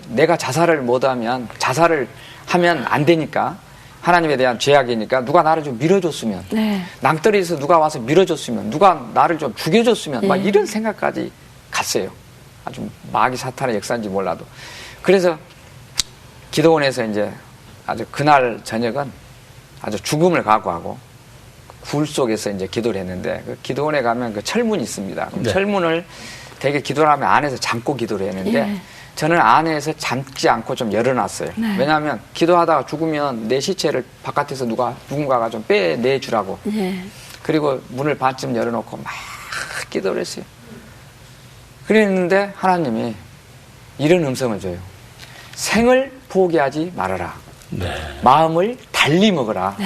내가 자살을 못하면 자살을 하면 안 되니까 하나님에 대한 죄악이니까 누가 나를 좀 밀어줬으면 낭떠러지에서 누가 와서 밀어줬으면 누가 나를 좀 죽여줬으면 막 이런 생각까지 갔어요. 아주 마귀 사탄의 역사인지 몰라도. 그래서 기도원에서 이제 아주 그날 저녁은 아주 죽음을 각오하고 굴 속에서 이제 기도를 했는데 그 기도원에 가면 그 철문이 있습니다. 철문을 되게 기도를 하면 안에서 잠고 기도를 했는데 저는 안에서 잠지 않고 좀 열어놨어요. 왜냐하면 기도하다가 죽으면 내 시체를 바깥에서 누군가가 좀 빼내주라고. 그리고 문을 반쯤 열어놓고 막 기도를 했어요. 그랬는데 하나님이 이런 음성을 줘요. 생을 포기하지 말아라. 마음을 달리 먹어라.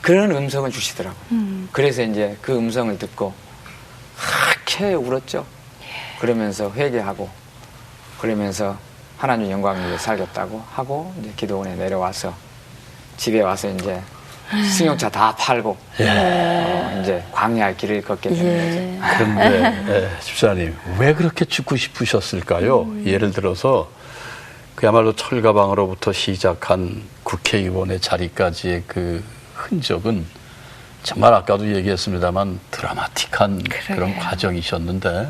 그런 음성을 주시더라고요. 그래서 이제 그 음성을 듣고 그렇게 울었죠. 그러면서 회개하고 그러면서 하나님 영광을 위해 살겠다고 하고 이제 기도원에 내려와서 집에 와서 이제 승용차 다 팔고 이제 광야의 길을 걷게 되는 거죠. 그런데 집사님 왜 그렇게 죽고 싶으셨을까요? 예를 들어서 그야말로 철가방으로부터 시작한 국회의원의 자리까지의 그 흔적은 정말 아까도 얘기했습니다만 드라마틱한 그런 과정이셨는데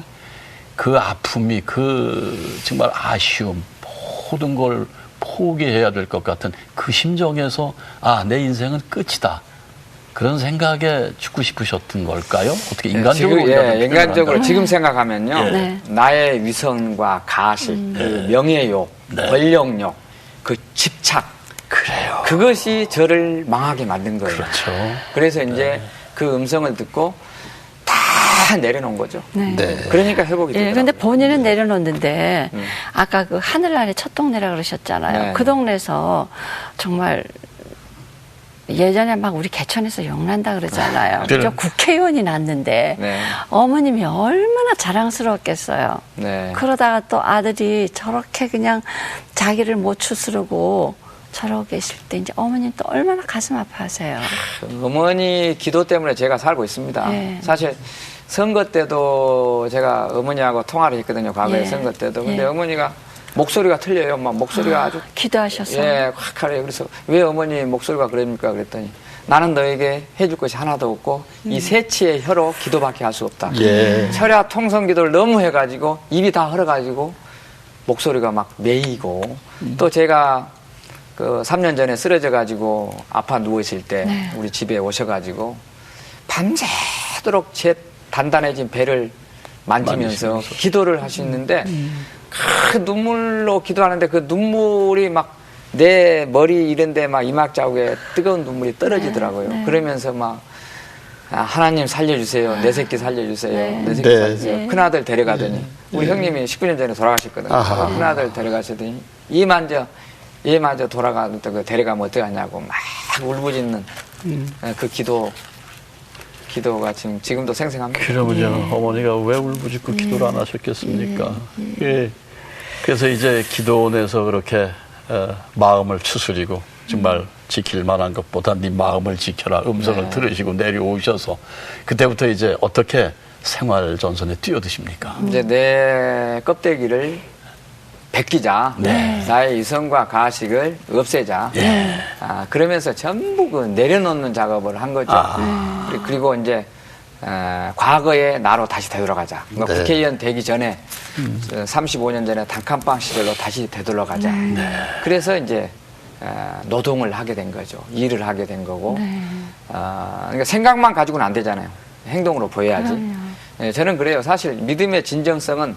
그 아픔이 그 정말 아쉬움 모든 걸 포기해야 될 것 같은 그 심정에서 내 인생은 끝이다. 그런 생각에 죽고 싶으셨던 걸까요? 어떻게 인간적으로 인간적으로 지금 생각하면요. 나의 위선과 가식, 그 명예욕, 권력욕, 그 집착 그래요. 그것이 저를 망하게 만든 거예요. 그렇죠. 그래서 이제 그 음성을 듣고 다 내려놓은 거죠. 그러니까 회복이 되더라고요. 그런데 본인은 내려놓는데 아까 그 하늘나라의 첫 동네라 그러셨잖아요. 그 동네에서 정말 예전에 막 우리 개천에서 용난다 그러잖아요. 저 국회의원이 났는데 어머님이 얼마나 자랑스러웠겠어요. 그러다가 또 아들이 저렇게 그냥 자기를 못 추스르고 저러고 계실 때 이제 어머님 또 얼마나 가슴 아파하세요. 어머니 기도 때문에 제가 살고 있습니다. 사실 선거 때도 제가 어머니하고 통화를 했거든요. 과거에 선거 때도. 근데 어머니가 목소리가 틀려요. 막 목소리가 아주 기도하셨어요. 확 하래요. 그래서 왜 어머니 목소리가 그럽니까? 그랬더니 나는 너에게 해줄 것이 하나도 없고 이 세치의 혀로 기도밖에 할 수 없다. 철야 통성 기도를 너무 해가지고 입이 다 헐어가지고 목소리가 막 메이고 또 제가 그 3년 전에 쓰러져가지고 아파 누워있을 때 우리 집에 오셔가지고 밤새도록 제 단단해진 배를 만지면서 기도를 하시는데 그 눈물로 기도하는데 그 눈물이 막 내 머리 이런데 막 이막 자국에 뜨거운 눈물이 떨어지더라고요. 그러면서 막 하나님 살려주세요. 내 새끼 살려주세요. 내 새끼 살려주세요. 큰아들 데려가더니 우리 형님이 19년 전에 돌아가셨거든요. 큰아들 데려가시더니 얘마저 돌아가는데 그 데려가면 어떡하냐고 막 울부짖는 그 기도가 지금도 생생합니다. 그러면요 어머니가 왜 울부짖고 기도를 안 하셨겠습니까? 그래서 이제 기도원에서 그렇게 마음을 추스리고 정말 지킬 만한 것보다 네 마음을 지켜라 음성을 들으시고 내려오셔서 그때부터 이제 어떻게 생활 전선에 뛰어드십니까? 이제 내 껍데기를 벗기자. 나의 이성과 가식을 없애자. 그러면서 전부 그 내려놓는 작업을 한 거죠. 그리고 이제 과거의 나로 다시 되돌아가자. 그러니까 국회의원 되기 전에 35년 전에 단칸방 시절로 다시 되돌아가자. 그래서 이제 노동을 하게 된 거죠. 일을 하게 된 거고. 그러니까 생각만 가지고는 안 되잖아요. 행동으로 보여야지. 저는 그래요. 사실 믿음의 진정성은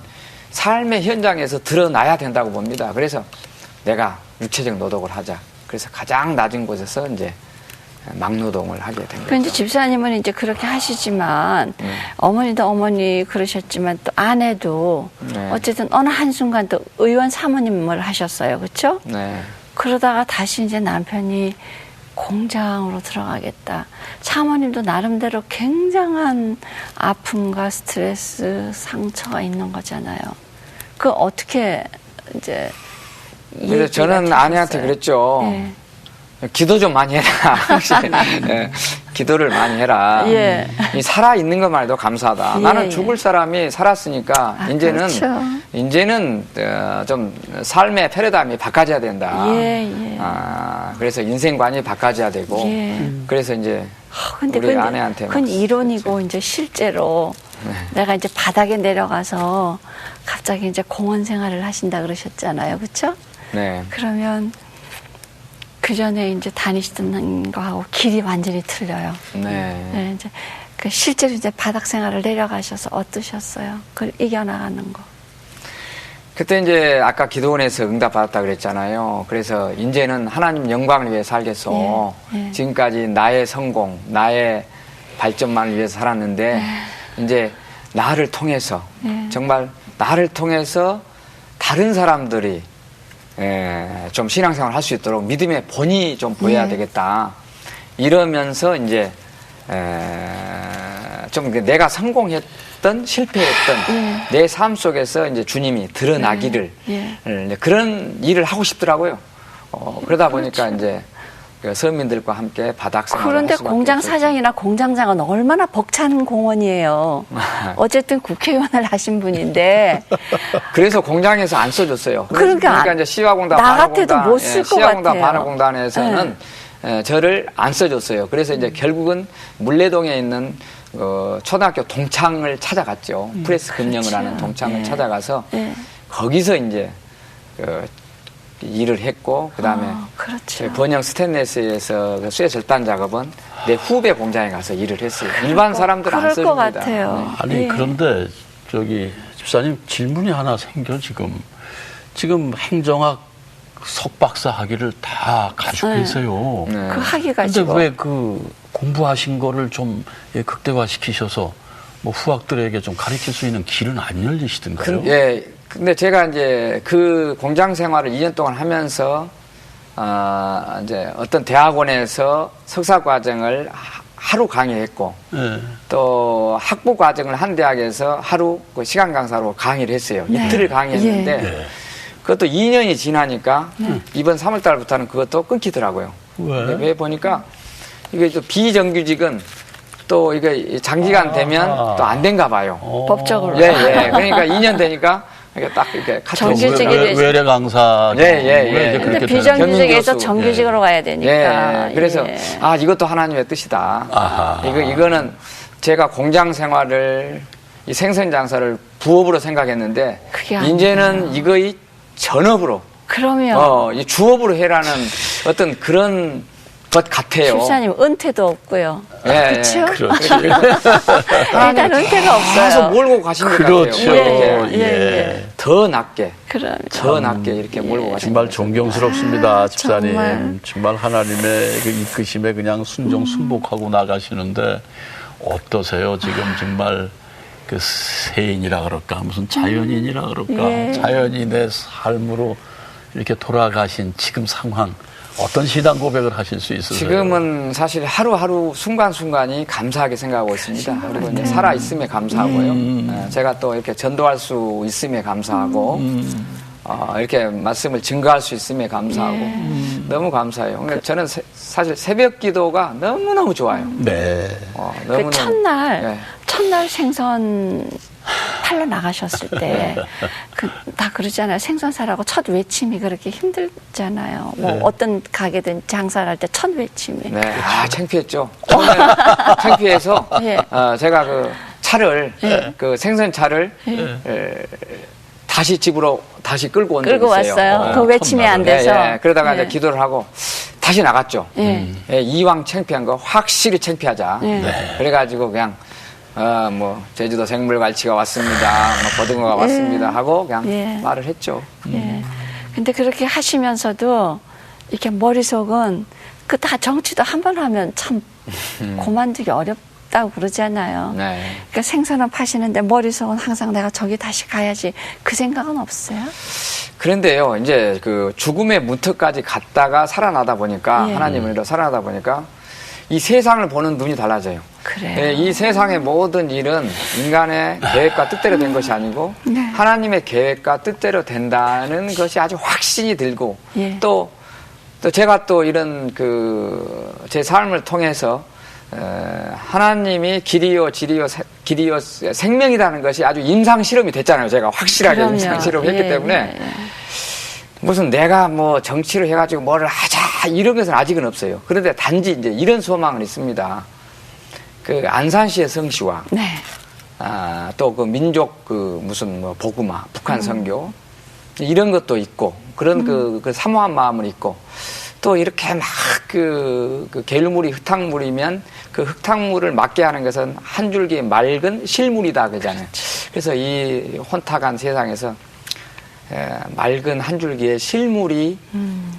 삶의 현장에서 드러나야 된다고 봅니다. 그래서 내가 육체적 노동을 하자. 그래서 가장 낮은 곳에서 이제 막노동을 하게 된 거죠. 그런데 집사님은 이제 그렇게 하시지만 어머니도 어머니 그러셨지만 또 아내도 어쨌든 어느 한순간 또 의원 사모님을 하셨어요. 그렇죠? 네. 그러다가 다시 이제 남편이 공장으로 들어가겠다. 사모님도 나름대로 굉장한 아픔과 스트레스, 상처가 있는 거잖아요. 그 어떻게 이제 그래서 저는 아내한테 그랬죠. 네. 기도 좀 많이 해라. 기도를 많이 해라. 이 살아 있는 것만 해도 감사하다. 나는 죽을 사람이 살았으니까 이제는 좀 삶의 패러다임이 바꿔져야 된다. 그래서 인생관이 바꿔져야 되고. 그래서 이제 우리 아내한테 그건 이론이고 이제 실제로 내가 이제 바닥에 내려가서 갑자기 이제 공원 생활을 하신다 그러셨잖아요, 그렇죠? 네. 그러면 그 전에 이제 다니시던 거하고 길이 완전히 틀려요. 네. 이제 그 실제로 이제 바닥 생활을 내려가셔서 어떠셨어요? 그걸 이겨나가는 거. 그때 이제 아까 기도원에서 응답 받았다 그랬잖아요. 그래서 이제는 하나님 영광을 위해 살겠어. 지금까지 나의 성공, 나의 발전만을 위해서 살았는데 이제 나를 통해서 정말 나를 통해서 다른 사람들이 좀 신앙생활을 할 수 있도록 믿음의 본이 좀 보여야 되겠다. 이러면서 이제 좀 내가 성공했던 실패했던 내 삶 속에서 이제 주님이 드러나기를 그런 일을 하고 싶더라고요. 그러다 보니까 이제 그 서민들과 함께 바닥 생활을 그런데 할 수밖에 공장 없었죠. 사장이나 공장장은 얼마나 벅찬 공원이에요. 어쨌든 국회의원을 하신 분인데. 그래서 공장에서 안 써줬어요. 그러니까 이제 시화공단, 나 같아도 못 쓸 것 시화공단, 같아요. 반환공단에서는 저를 안 써줬어요. 그래서 이제 결국은 물레동에 있는 초등학교 동창을 찾아갔죠. 프레스 금령을 하는 동창을 찾아가서 거기서 이제 일을 했고 그다음에 그렇죠. 번영 스탠레스에서 그 쇠 절단 작업은 내 후배 공장에 가서 일을 했어요. 일반 사람들은 안 써줍니다. 그럴 것 같아요. 아니 그런데 저기 집사님 질문이 하나 생겨 지금 행정학 석박사 학위를 다 가지고 계세요. 그 학위 근데 가지고. 왜 그 공부하신 거를 좀 극대화시키셔서 뭐 후학들에게 좀 가르칠 수 있는 길은 안 열리시던가요? 근데 제가 이제 그 공장 생활을 2년 동안 하면서 이제 어떤 대학원에서 석사 과정을 하루 강의했고 또 학부 과정을 한 대학에서 하루 그 시간 강사로 강의를 했어요. 이틀을 강의했는데 그것도 2년이 지나니까 이번 3월 달부터는 그것도 끊기더라고요. 왜 보니까 이게 또 비정규직은 또 이게 장기간 되면 또 안 된가 봐요. 법적으로. 그러니까 2년 되니까 이게 딱 이렇게 정규직이 되지. 외래 강사. 근데 비정규직에서 정규직으로 가야 되니까. 그래서 이것도 하나님의 뜻이다. 이거는 제가 공장 생활을 이 생선 장사를 부업으로 생각했는데 이제는 이거의 전업으로. 그러면 이 주업으로 해라는 어떤 그런 것 같아요. 집사님 은퇴도 없고요. 그렇죠. 일단 은퇴가 없어요. 계속 몰고 가신 것 같아요. 더 낮게. 더 낮게 이렇게 몰고 가신 정말 존경스럽습니다, 집사님. 정말. 정말 하나님의 그 이끄심에 그냥 순종순복하고 나가시는데 어떠세요? 지금 정말 그 세인이라 그럴까, 무슨 자연인이라 그럴까, 자연인의 삶으로 이렇게 돌아가신 지금 상황. 어떤 신앙 고백을 하실 수 있으세요? 지금은 사실 하루하루 순간순간이 감사하게 생각하고 있습니다. 그리고 이제 살아있음에 감사하고요. 제가 또 이렇게 전도할 수 있음에 감사하고, 이렇게 말씀을 증거할 수 있음에 감사하고 너무 감사해요. 그러니까 저는 사실 새벽 기도가 너무너무 좋아요. 네. 그 첫날 네. 첫날 생선 팔러 나가셨을 때 다 그러잖아요. 생선 사라고 첫 외침이 그렇게 힘들잖아요. 뭐 어떤 가게든 장사를 할 때 첫 외침이. 네, 창피했죠. 처음에 창피해서 예. 제가 그 차를 그 생선 차를 다시 집으로 다시 끌고 온 적이 끌고 있어요. 왔어요. 그 외침이 안 돼서. 예, 그러다가 예. 이제 기도를 하고 다시 나갔죠. 예. 이왕 창피한 거 확실히 창피하자. 예. 그래가지고 그냥 뭐 제주도 생물갈치가 왔습니다. 뭐 고등어가 왔습니다 하고 그냥 예. 말을 했죠. 예. 근데 그렇게 하시면서도 이렇게 머릿속은 그 다 정치도 한 번 하면 참 그만두기 어렵다고 그러잖아요. 네. 그러니까 생선은 파시는데 머릿속은 항상 내가 저기 다시 가야지 그 생각은 없어요? 그런데요, 이제 그 죽음의 문턱까지 갔다가 살아나다 보니까 예. 하나님을 믿어 살아나다 보니까 이 세상을 보는 눈이 달라져요. 그래요. 예, 이 세상의 모든 일은 인간의 계획과 뜻대로 된 것이 아니고 네. 하나님의 계획과 뜻대로 된다는 것이 아주 확신이 들고 예. 또 제가 또 이런 제 삶을 통해서 하나님이 길이요 생명이라는 것이 아주 임상 실험이 됐잖아요. 제가 확실하게 그럼요. 임상 실험을 했기 예, 때문에 예. 무슨 내가 뭐 정치를 해가지고 뭐를 하자 이런 것은 아직은 없어요. 그런데 단지 이제 이런 소망은 있습니다. 그 안산시의 성시와 네. 또 그 민족 무슨 뭐 복음화 북한 선교 이런 것도 있고 그런 그 사모한 마음은 있고 또 이렇게 막 그 계류물이 흙탕물이면 그 흙탕물을 맞게 하는 것은 한 줄기의 맑은 실물이다 그러잖아요. 그래서 이 혼탁한 세상에서 맑은 한 줄기의 실물이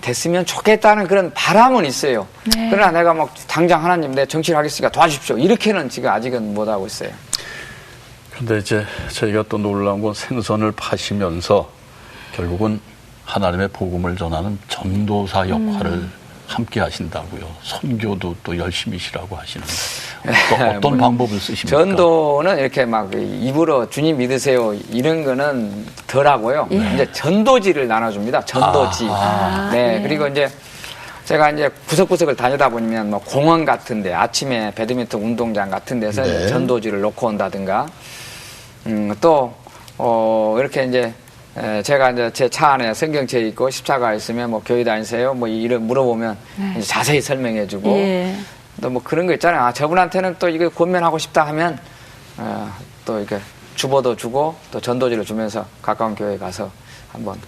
됐으면 좋겠다는 그런 바람은 있어요. 네. 그러나 내가 막 당장 하나님 내 정치를 하겠으니까 도와주십시오. 이렇게는 지금 아직은 못하고 있어요. 근데 이제 저희가 또 놀라운 건 생선을 파시면서 결국은 하나님의 복음을 전하는 전도사 역할을 함께 하신다고요. 선교도 또 열심히시라고 하시는데 어떤 방법을 쓰십니까? 전도는 이렇게 막 입으로 주님 믿으세요 이런 거는 덜하고요. 이제 전도지를 나눠줍니다. 전도지. 네, 네. 그리고 이제 제가 이제 구석구석을 다니다 보면 뭐 공원 같은데 아침에 배드민턴 운동장 같은 데서 네. 전도지를 놓고 온다든가 또 이렇게 이제 제가 이제 제 차 안에 성경책 있고 십자가 있으면 뭐 교회 다니세요? 뭐 이런 물어보면 이제 자세히 설명해주고 예. 또 뭐 그런 거 있잖아요. 저분한테는 또 이거 권면하고 싶다 하면 또 이렇게 주보도 주고 또 전도지를 주면서 가까운 교회에 가서 한번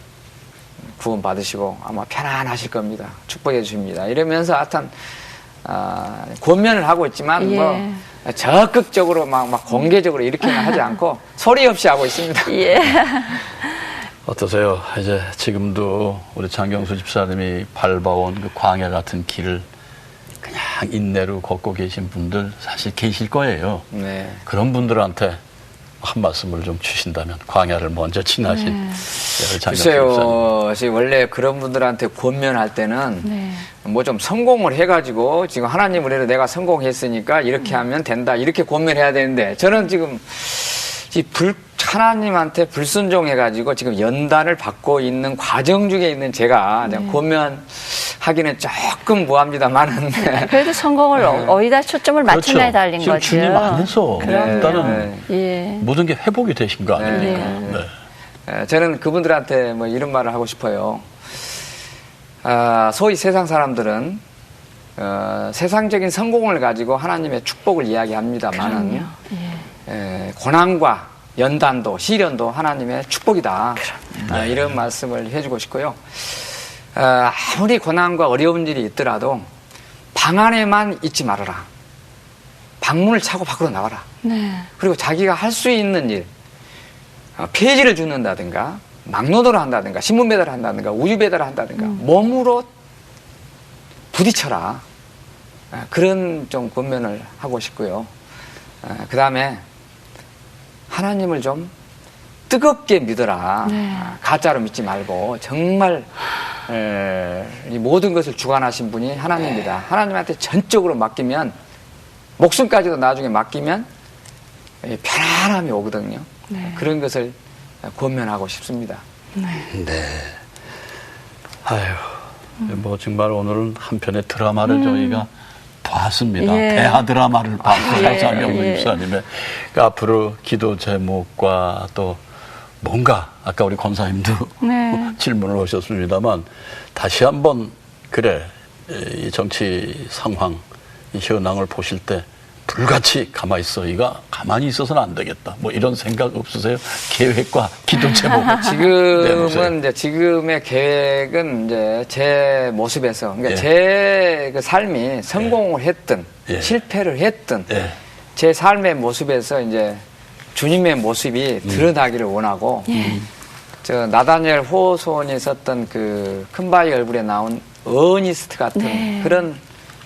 구원 받으시고 아마 편안하실 겁니다. 축복해 주십니다. 이러면서 하여튼 권면을 하고 있지만 예. 뭐 적극적으로 막 공개적으로 이렇게는 하지 않고 소리 없이 하고 있습니다. 예. 어떠세요? 이제 지금도 우리 장경수 집사님이 밟아온 그 광야 같은 길을 그냥 인내로 걷고 계신 분들 사실 계실 거예요. 네. 그런 분들한테 한 말씀을 좀 주신다면 광야를 먼저 지나신 장경수 집사님. 글쎄요, 원래 그런 분들한테 권면할 때는 네. 뭐 좀 성공을 해가지고 지금 하나님을 해서 내가 성공했으니까 이렇게 하면 된다 이렇게 권면해야 되는데 저는 지금 하나님한테 불순종해가지고 지금 연단을 받고 있는 과정 중에 있는 제가 권면하기는 조금 무합니다만은 그래도 성공을 어디다 초점을 맞췄나에 달린 지금 거죠. 주님 안에서 일단은 예. 모든 게 회복이 되신 거 아닙니까? 네. 네. 저는 그분들한테 뭐 이런 말을 하고 싶어요. 소위 세상 사람들은 세상적인 성공을 가지고 하나님의 축복을 이야기합니다만은 그럼요. 고난과 연단도 시련도 하나님의 축복이다. 이런 말씀을 해주고 싶고요. 아무리 고난과 어려운 일이 있더라도 방 안에만 있지 말아라. 방문을 차고 밖으로 나와라. 네. 그리고 자기가 할 수 있는 일, 폐지를 줍는다든가 막노동을 한다든가 신문 배달을 한다든가 우유 배달을 한다든가 몸으로 부딪혀라. 그런 좀 권면을 하고 싶고요. 그 다음에 하나님을 좀 뜨겁게 믿어라. 네. 가짜로 믿지 말고 정말 이 모든 것을 주관하신 분이 하나님입니다. 하나님한테 전적으로 맡기면 목숨까지도 나중에 맡기면 편안함이 오거든요. 네. 그런 것을 권면하고 싶습니다. 네. 아유, 뭐 정말 오늘은 한 편의 드라마를 저희가 봤습니다. 예. 대하 드라마를 봤어요. 예. 장경수 예. 집사님의. 그 앞으로 기도 제목과 또 뭔가 아까 우리 권사님도 네. 질문을 하셨습니다만 다시 한번 그래 이 정치 상황, 이 현황을 보실 때 불같이 가만히 있어. 이가 가만히 있어서는 안 되겠다. 뭐 이런 생각 없으세요? 계획과 기도 제목. 지금은 이제 지금의 계획은 이제 제 모습에서 그러니까 예. 제 그 삶이 성공을 했든 예. 실패를 했든 예. 제 삶의 모습에서 이제 주님의 모습이 드러나기를 원하고 저 나다니엘 호소원이 썼던 그 큰바위 얼굴에 나온 어니스트 같은 네. 그런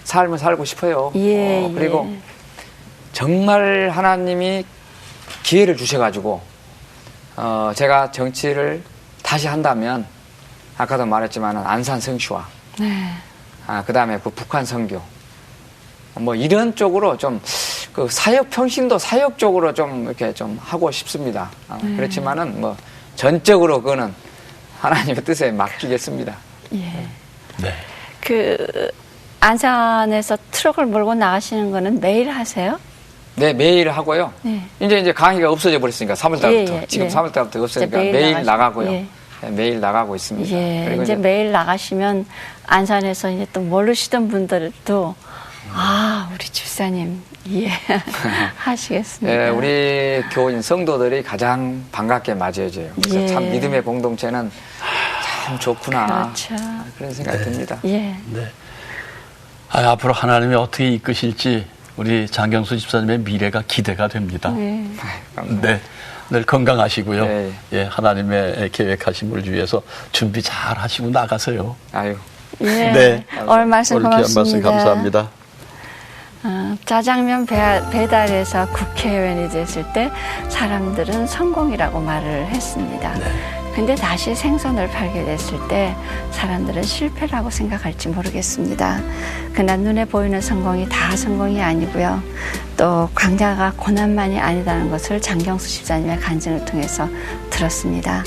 삶을 살고 싶어요. 예, 그리고 예. 정말 하나님이 기회를 주셔가지고 제가 정치를 다시 한다면 아까도 말했지만 안산 성취와 네. 그다음에 그 북한 선교 뭐 이런 쪽으로 좀 그 사역 평신도 사역 쪽으로 좀 이렇게 좀 하고 싶습니다. 그렇지만은 뭐 전적으로 그거는 하나님의 뜻에 맡기겠습니다. 예. 네. 그 안산에서 트럭을 몰고 나가시는 거는 매일 하세요? 네, 매일 하고요. 네. 이제 강의가 없어져 버렸으니까 3월달부터 예, 예, 지금 예. 3월달부터 없어지니까 이제 매일 나가시- 나가고요. 예. 네, 매일 나가고 있습니다. 예. 그리고 이제 매일 나가시면 안산에서 이제 또 모르시던 분들도 우리 집사님 하시겠습니다. 예, 우리 교인 성도들이 가장 반갑게 맞이해줘요. 그래서 예. 참 믿음의 공동체는 참 좋구나. 그렇죠. 그런 생각이 듭니다. 예. 네. 앞으로 하나님이 어떻게 이끄실지 우리 장경수 집사님의 미래가 기대가 됩니다. 네. 감사합니다. 네. 늘 건강하시고요. 네. 예, 하나님의 계획하심을 위해서 준비 잘 하시고 나가세요. 아유, 예. 네. 오늘 말씀 오늘 귀한 고맙습니다. 말씀 감사합니다. 짜장면 배달해서 국회의원이 됐을 때 사람들은 성공이라고 말을 했습니다. 근데 다시 생선을 팔게 됐을 때 사람들은 실패라고 생각할지 모르겠습니다. 그러나 눈에 보이는 성공이 다 성공이 아니고요. 또 광야가 고난만이 아니다는 것을 장경수 집사님의 간증을 통해서 들었습니다.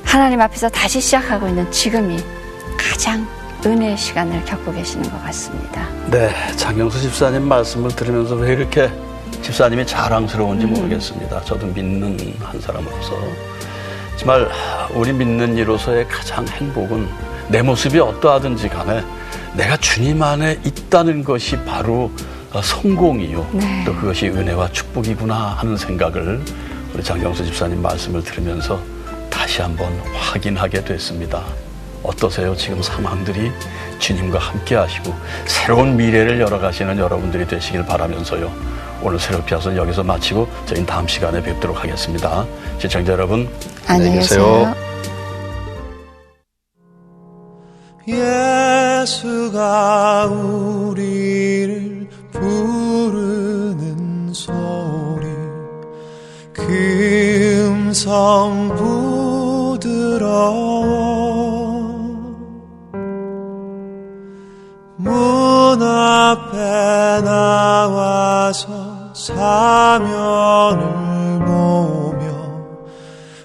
하나님 앞에서 다시 시작하고 있는 지금이 가장 은혜의 시간을 겪고 계시는 것 같습니다. 네, 장경수 집사님 말씀을 들으면서 왜 이렇게 집사님이 자랑스러운지 모르겠습니다. 저도 믿는 한 사람으로서 정말 우리 믿는 이로서의 가장 행복은 내 모습이 어떠하든지 간에 내가 주님 안에 있다는 것이 바로 성공이요. 네. 또 그것이 은혜와 축복이구나 하는 생각을 우리 장경수 집사님 말씀을 들으면서 다시 한번 확인하게 됐습니다. 어떠세요? 지금 상황들이 주님과 함께 하시고 새로운 미래를 열어가시는 여러분들이 되시길 바라면서요. 오늘 새롭게 와서 여기서 마치고 저희는 다음 시간에 뵙도록 하겠습니다. 시청자 여러분, 안녕히 계세요. 예수가 우리를 부르는 소리 그 음성 부드러워 문 앞에 나와서 사면을 보며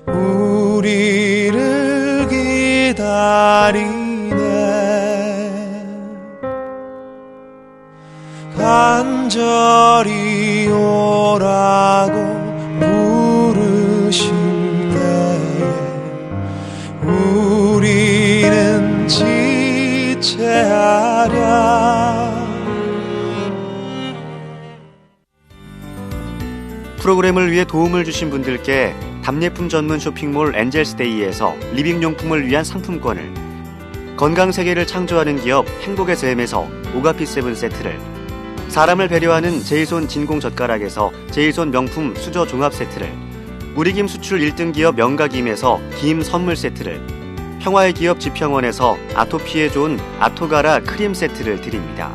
우리를 기다리네 간절히 오라고 부르실 때에 우리는 지체하랴. 프로그램을 위해 도움을 주신 분들께 답례품 전문 쇼핑몰 엔젤스데이에서 리빙용품을 위한 상품권을, 건강세계를 창조하는 기업 행복의 샘에서 오가피7 세트를, 사람을 배려하는 제이손 진공젓가락에서 제이손 명품 수저 종합 세트를, 우리김 수출 1등 기업 명가김에서 김 선물 세트를, 평화의 기업 지평원에서 아토피에 좋은 아토가라 크림 세트를 드립니다.